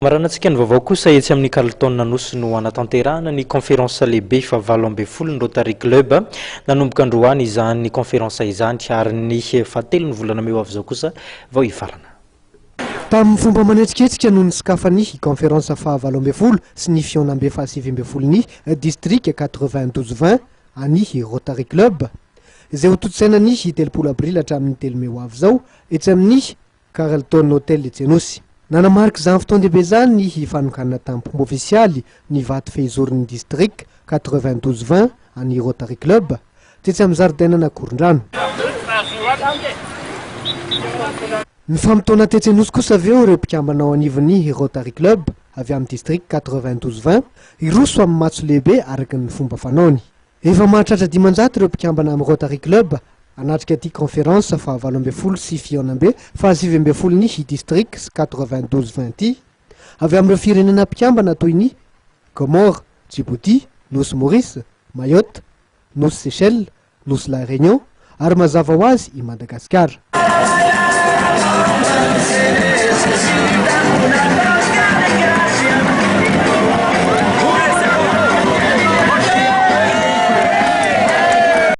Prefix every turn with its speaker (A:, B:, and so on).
A: Maranantsika ny vaovao kosa etsy amin'ny Carleton Nanosy no anatanterahana ny conférence lehibe fahavalo ambin'ny folo ny Rotary Club nanomboka androany izany conférence izany ary ny fahatelo ny volana meo avy zao kosa vao hifarana.
B: Tamin'ny fomba manetsiketsika no nisikafany conférence fahavalo ambin'ny folo sy ny fionambe fahasivy ambin'ny folo ny district 92-20 any Rotary Club izay ho totsaina ny telopolo avril hatramin'ny telo meo avy zao etsy amin'ny Carleton Hotel Jenosy. Nanamarika izany fotoan-dehibe zany ny fanokana tamin'ny mpomba ofisialy ny vaty fehizorin'ny district 92-20 any Rotary Club tetsy amin'ny zaridaina Korondrano. Ny famotoana tetsy Anosy kosa aveo ireo mpikambanao anivon'ny Rotary Club avy amin'ny district 92-20 iroso amin'ny matso lehibe araka ny fomba fanaony. Efa mahatratra dimanjato ireo mpikambana amin'ny Rotary Club anatrika ty conférence fahavalo ambin'ny folo sy fionambe fahasivy ambin'ny folo ny district 92-20 ty avy amin'ireo firenena mpikambana toy ny Comores, Djibouti, Nosy Maurice, Mayotte, Nosy Seychelles, Nosy La Réunion ary mazava ho azy i Madagasikara.